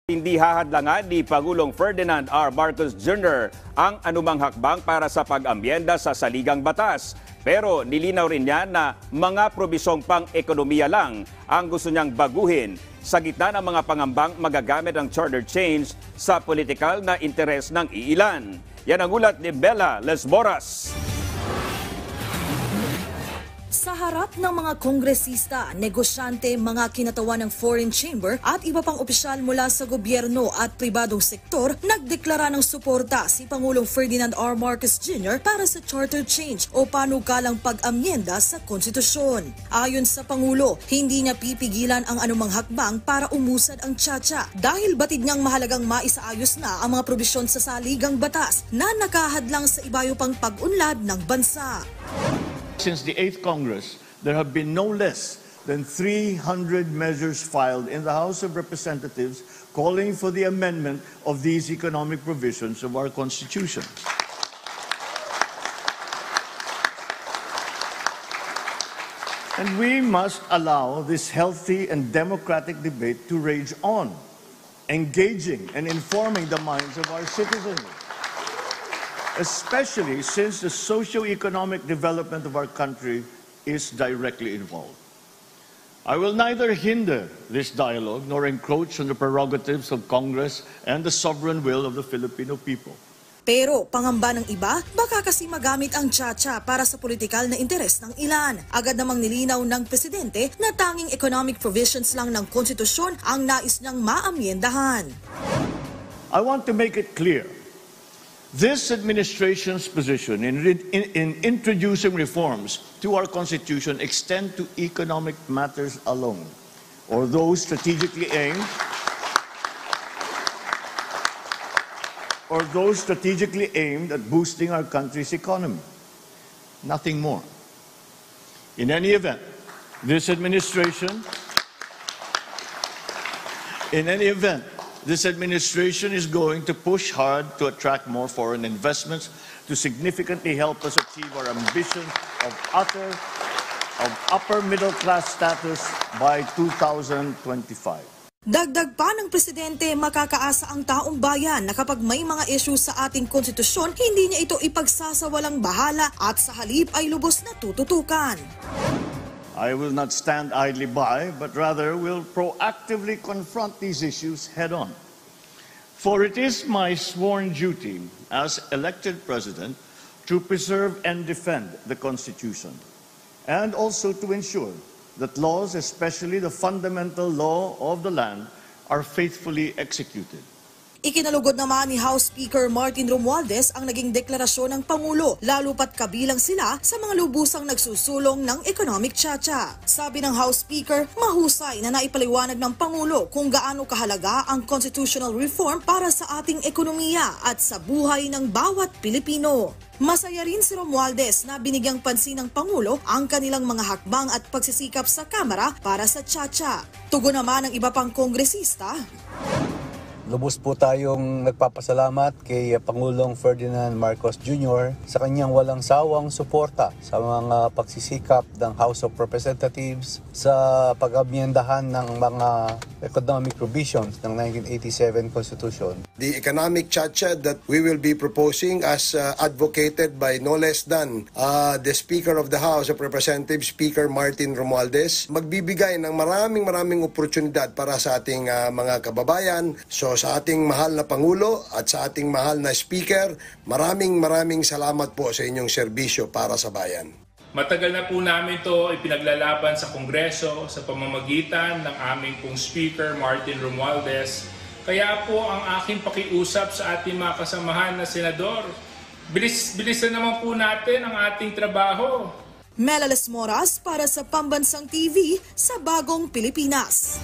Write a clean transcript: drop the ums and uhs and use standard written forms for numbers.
Hindi hahadlangan ni Pangulong Ferdinand R. Marcos Jr. ang anumang hakbang para sa pag-amyenda sa saligang batas. Pero nilinaw rin niya na mga probisyong pang-ekonomiya lang ang gusto niyang baguhin sa gitna ng mga pangambang magagamit ang charter change sa politikal na interes ng iilan. Yan ang ulat ni Bella Lesboras. Sa harap ng mga kongresista, negosyante, mga kinatawan ng Foreign Chamber at iba pang opisyal mula sa gobyerno at pribadong sektor, nagdeklara ng suporta si Pangulong Ferdinand R. Marcos Jr. para sa charter change o panukalang pag-amyenda sa konstitusyon. Ayon sa Pangulo, hindi niya pipigilan ang anumang hakbang para umusad ang tsa-tsa dahil batid niyang mahalagang maisaayos na ang mga probisyon sa saligang batas na nakahadlang sa ibayo pang pag-unlad ng bansa. Since the 8th Congress, there have been no less than 300 measures filed in the House of Representatives calling for the amendment of these economic provisions of our Constitution. And we must allow this healthy and democratic debate to rage on, engaging and informing the minds of our citizens, especially since the socio-economic development of our country is directly involved. I will neither hinder this dialogue nor encroach on the prerogatives of Congress and the sovereign will of the Filipino people. Pero pangamba ng iba, baka kasi magamit ang tsa-tsa para sa politikal na interes ng ilan. Agad namang nilinaw ng presidente na tanging economic provisions lang ng konstitusyon ang nais niyang maamyendahan. I want to make it clear, this administration's position in introducing reforms to our Constitution extend to economic matters alone, or those strategically aimed at boosting our country's economy. Nothing more. In any event, this administration is going to push hard to attract more foreign investments to significantly help us achieve our ambition of upper middle class status by 2025. Dagdag pa ng presidente, makakaasa ang taong bayan na kapag may mga issue sa ating konstitusyon, hindi niya ito ipagsasawalang bahala at sa halip ay lubos na tututukan. I will not stand idly by, but rather will proactively confront these issues head-on. For it is my sworn duty as elected president to preserve and defend the Constitution, and also to ensure that laws, especially the fundamental law of the land, are faithfully executed. Ikinalugod naman ni House Speaker Martin Romualdez ang naging deklarasyon ng Pangulo, lalo pat kabilang sila sa mga lubusang nagsusulong ng economic tsa-tsa. Sabi ng House Speaker, mahusay na naipaliwanag ng Pangulo kung gaano kahalaga ang constitutional reform para sa ating ekonomiya at sa buhay ng bawat Pilipino. Masaya rin si Romualdez na binigyang pansin ng Pangulo ang kanilang mga hakbang at pagsisikap sa Kamara para sa tsa-tsa. Tugon naman ng iba pang kongresista. Lubos po tayong nagpapasalamat kay Pangulong Ferdinand Marcos Jr. sa kanyang walang sawang suporta sa mga pagsisikap ng House of Representatives sa pag-amyendahan ng mga economic provisions ng 1987 Constitution. The economic tsa-tsa that we will be proposing as advocated by no less than the Speaker of the House of Representatives, Speaker Martin Romualdez, magbibigay ng maraming oportunidad para sa ating mga kababayan. So sa ating mahal na Pangulo at sa ating mahal na Speaker, maraming salamat po sa inyong serbisyo para sa bayan. Matagal na po namin ito ipinaglalaban sa Kongreso sa pamamagitan ng aming pong Speaker Martin Romualdez. Kaya po ang aking pakiusap sa ating mga kasamahan na senador, bilisan naman po natin ang ating trabaho. Mela Lesmoras para sa Pambansang TV sa Bagong Pilipinas.